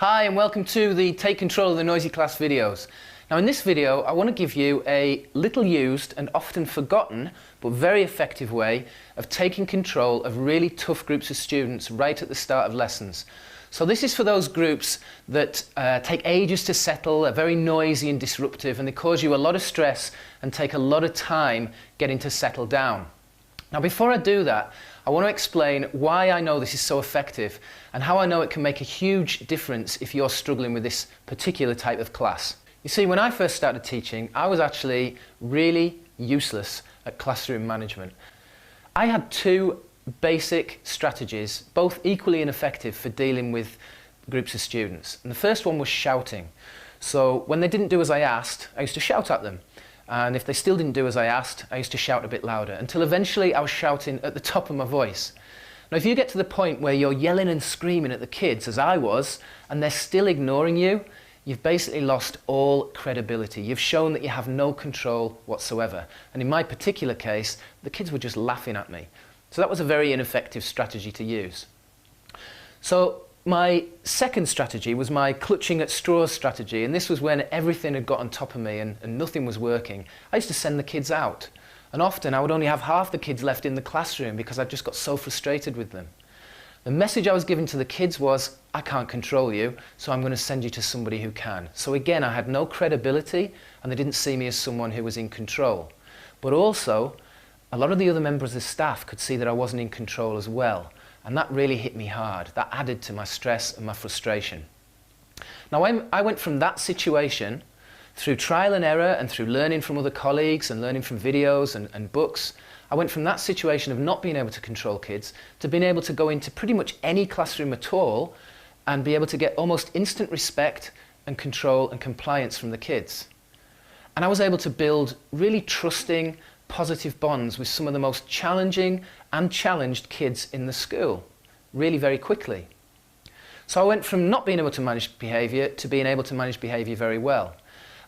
Hi and welcome to the Take Control of the Noisy Class videos. Now in this video I want to give you a little used and often forgotten but very effective way of taking control of really tough groups of students right at the start of lessons. So this is for those groups that take ages to settle, are very noisy and disruptive, and they cause you a lot of stress and take a lot of time getting to settle down. Now before I do that, I want to explain why I know this is so effective and how I know it can make a huge difference if you're struggling with this particular type of class. You see, when I first started teaching, I was actually really useless at classroom management. I had two basic strategies, both equally ineffective for dealing with groups of students. And the first one was shouting. So when they didn't do as I asked, I used to shout at them. And if they still didn't do as I asked, I used to shout a bit louder, until eventually I was shouting at the top of my voice. Now if you get to the point where you're yelling and screaming at the kids, as I was, and they're still ignoring you, you've basically lost all credibility. You've shown that you have no control whatsoever. And in my particular case, the kids were just laughing at me. So that was a very ineffective strategy to use. So my second strategy was my clutching at straws strategy, and this was when everything had got on top of me and nothing was working. I used to send the kids out, and often I would only have half the kids left in the classroom because I just got so frustrated with them. The message I was giving to the kids was, I can't control you, so I'm going to send you to somebody who can. So again, I had no credibility and they didn't see me as someone who was in control. But also, a lot of the other members of the staff could see that I wasn't in control as well. And that really hit me hard. That added to my stress and my frustration. Now I went from that situation, through trial and error and through learning from other colleagues and learning from videos and books, I went from that situation of not being able to control kids to being able to go into pretty much any classroom at all and be able to get almost instant respect and control and compliance from the kids. And I was able to build really trusting, positive bonds with some of the most challenging and challenged kids in the school, really very quickly. So I went from not being able to manage behaviour to being able to manage behaviour very well.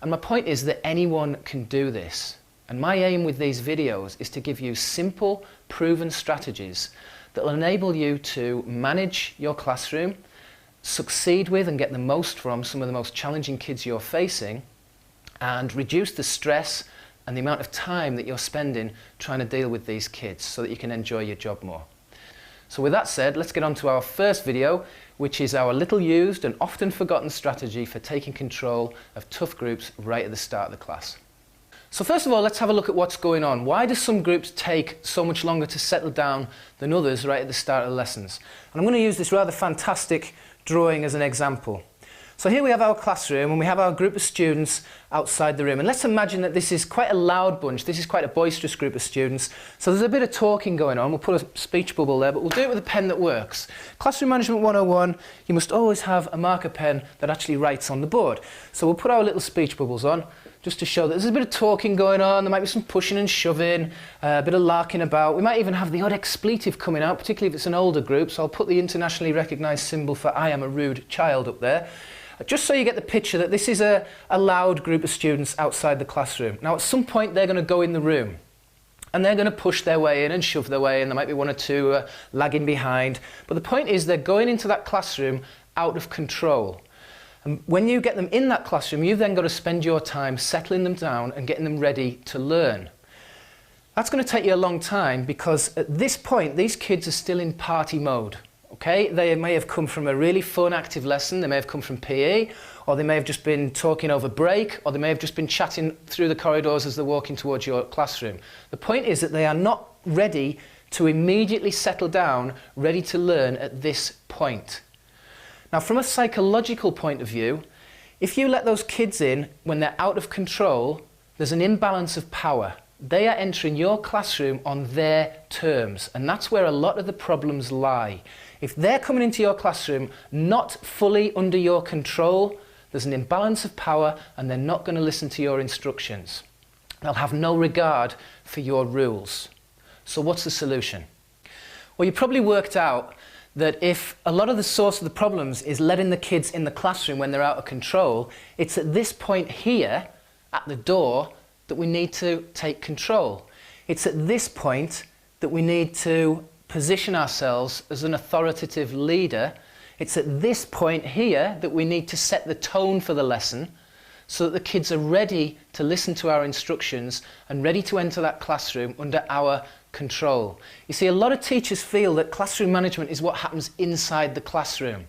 And my point is that anyone can do this. And my aim with these videos is to give you simple, proven strategies that will enable you to manage your classroom, succeed with and get the most from some of the most challenging kids you're facing, and reduce the stress and the amount of time that you're spending trying to deal with these kids so that you can enjoy your job more. So with that said, let's get on to our first video, which is our little used and often forgotten strategy for taking control of tough groups right at the start of the class. So first of all, let's have a look at what's going on. Why do some groups take so much longer to settle down than others right at the start of the lessons? And I'm going to use this rather fantastic drawing as an example. So here we have our classroom and we have our group of students outside the room, and let's imagine that this is quite a loud bunch. This is quite a boisterous group of students, so there's a bit of talking going on. We'll put a speech bubble there, but we'll do it with a pen that works. Classroom Management 101, you must always have a marker pen that actually writes on the board. So we'll put our little speech bubbles on just to show that there's a bit of talking going on. There might be some pushing and shoving, a bit of larking about. We might even have the odd expletive coming out, particularly if it's an older group, so I'll put the internationally recognised symbol for I am a rude child up there. Just so you get the picture that this is a loud group of students outside the classroom. Now at some point they're going to go in the room and they're going to push their way in and shove their way in. There might be one or two lagging behind. But the point is they're going into that classroom out of control. And when you get them in that classroom, you've then got to spend your time settling them down and getting them ready to learn. That's going to take you a long time because at this point these kids are still in party mode. Okay, they may have come from a really fun, active lesson, they may have come from PE, or they may have just been talking over break, or they may have just been chatting through the corridors as they're walking towards your classroom. The point is that they are not ready to immediately settle down, ready to learn at this point. Now, from a psychological point of view, if you let those kids in when they're out of control, there's an imbalance of power. They are entering your classroom on their terms, and that's where a lot of the problems lie. If they're coming into your classroom not fully under your control, there's an imbalance of power and they're not going to listen to your instructions. They'll have no regard for your rules. So what's the solution? Well, you probably worked out that if a lot of the source of the problems is letting the kids in the classroom when they're out of control, it's at this point here, at the door, that we need to take control. It's at this point that we need to position ourselves as an authoritative leader It's at this point here that we need to set the tone for the lesson so that the kids are ready to listen to our instructions and ready to enter that classroom under our control. You see, a lot of teachers feel that classroom management is what happens inside the classroom.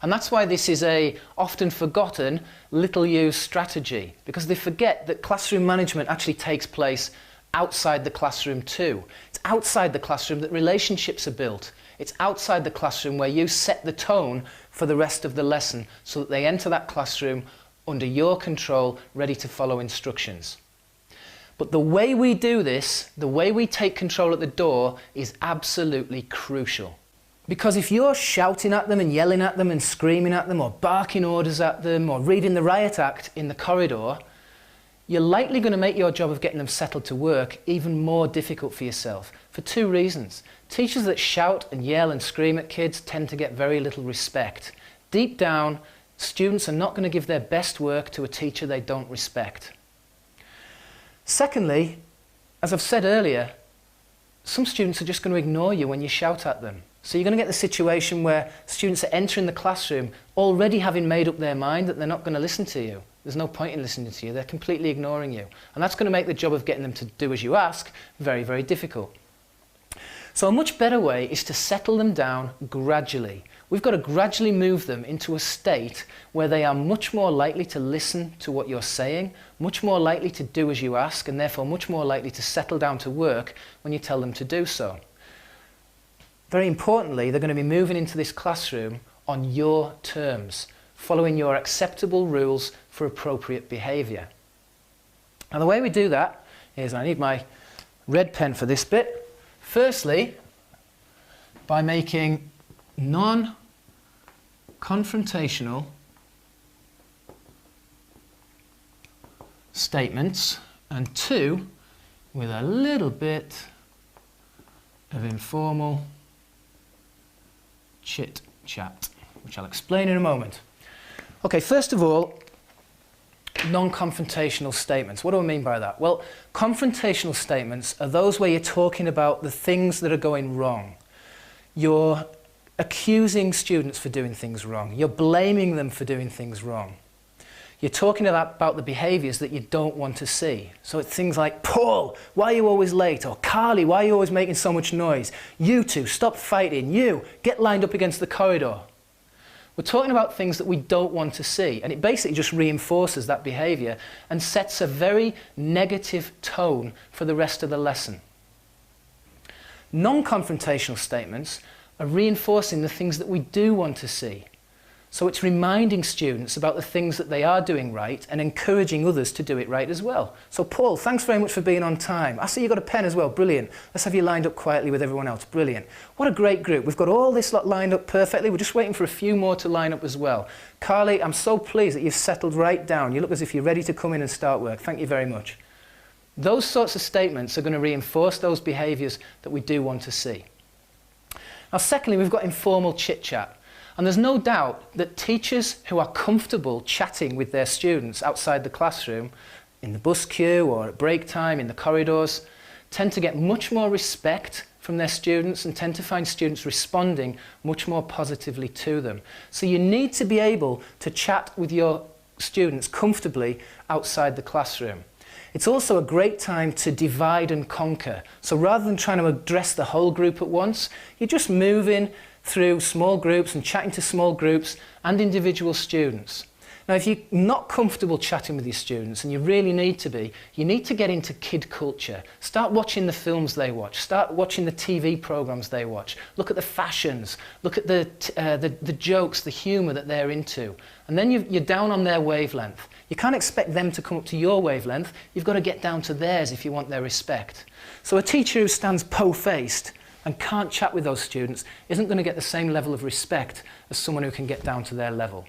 And that's why this is a often forgotten, little used strategy, because they forget that classroom management actually takes place outside the classroom too. It's outside the classroom that relationships are built. It's outside the classroom where you set the tone for the rest of the lesson so that they enter that classroom under your control, ready to follow instructions. But the way we do this, the way we take control at the door, is absolutely crucial. Because if you're shouting at them and yelling at them and screaming at them or barking orders at them or reading the riot act in the corridor, you're likely going to make your job of getting them settled to work even more difficult for yourself, for two reasons. Teachers that shout and yell and scream at kids tend to get very little respect. Deep down, students are not going to give their best work to a teacher they don't respect. Secondly, as I've said earlier, some students are just going to ignore you when you shout at them. So you're going to get the situation where students are entering the classroom already having made up their mind that they're not going to listen to you. There's no point in listening to you. They're completely ignoring you. And that's going to make the job of getting them to do as you ask very, very difficult. So a much better way is to settle them down gradually. We've got to gradually move them into a state where they are much more likely to listen to what you're saying, much more likely to do as you ask, and therefore much more likely to settle down to work when you tell them to do so. Very importantly, they're going to be moving into this classroom on your terms, following your acceptable rules for appropriate behaviour. Now the way we do that is, I need my red pen for this bit, firstly by making non-confrontational statements, and two, with a little bit of informal chit-chat, which I'll explain in a moment. Okay, first of all, non-confrontational statements. What do I mean by that? Well, confrontational statements are those where you're talking about the things that are going wrong. You're accusing students for doing things wrong. You're blaming them for doing things wrong. You're talking about the behaviours that you don't want to see. So it's things like, Paul, why are you always late? Or Carly, why are you always making so much noise? You two, stop fighting. You, get lined up against the corridor. We're talking about things that we don't want to see, and it basically just reinforces that behaviour and sets a very negative tone for the rest of the lesson. Non-confrontational statements are reinforcing the things that we do want to see. So it's reminding students about the things that they are doing right and encouraging others to do it right as well. So Paul, thanks very much for being on time. I see you got a pen as well, brilliant. Let's have you lined up quietly with everyone else, brilliant. What a great group, we've got all this lot lined up perfectly, we're just waiting for a few more to line up as well. Carly, I'm so pleased that you've settled right down. You look as if you're ready to come in and start work, thank you very much. Those sorts of statements are going to reinforce those behaviours that we do want to see. Now secondly, we've got informal chit-chat. And there's no doubt that teachers who are comfortable chatting with their students outside the classroom, in the bus queue or at break time, in the corridors, tend to get much more respect from their students and tend to find students responding much more positively to them. So you need to be able to chat with your students comfortably outside the classroom. It's also a great time to divide and conquer. So rather than trying to address the whole group at once, you're just moving through small groups and chatting to small groups and individual students. Now, if you're not comfortable chatting with your students, and you really need to be, you need to get into kid culture. Start watching the films they watch. Start watching the TV programs they watch. Look at the fashions. Look at the jokes, the humour that they're into. And then you're down on their wavelength. You can't expect them to come up to your wavelength. You've got to get down to theirs if you want their respect. So a teacher who stands po-faced and can't chat with those students isn't going to get the same level of respect as someone who can get down to their level.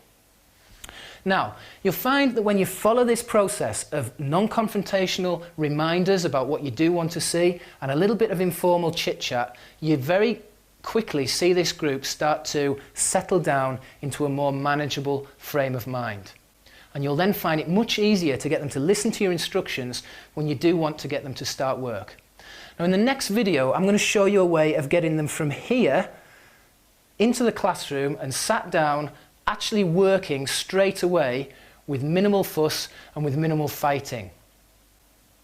Now, you'll find that when you follow this process of non-confrontational reminders about what you do want to see and a little bit of informal chit-chat, you very quickly see this group start to settle down into a more manageable frame of mind. And you'll then find it much easier to get them to listen to your instructions when you do want to get them to start work. Now in the next video, I'm going to show you a way of getting them from here into the classroom and sat down, actually working straight away with minimal fuss and with minimal fighting.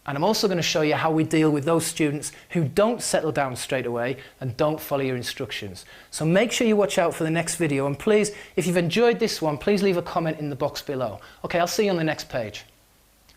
And I'm also going to show you how we deal with those students who don't settle down straight away and don't follow your instructions. So make sure you watch out for the next video, and please, if you've enjoyed this one, please leave a comment in the box below. Okay, I'll see you on the next page.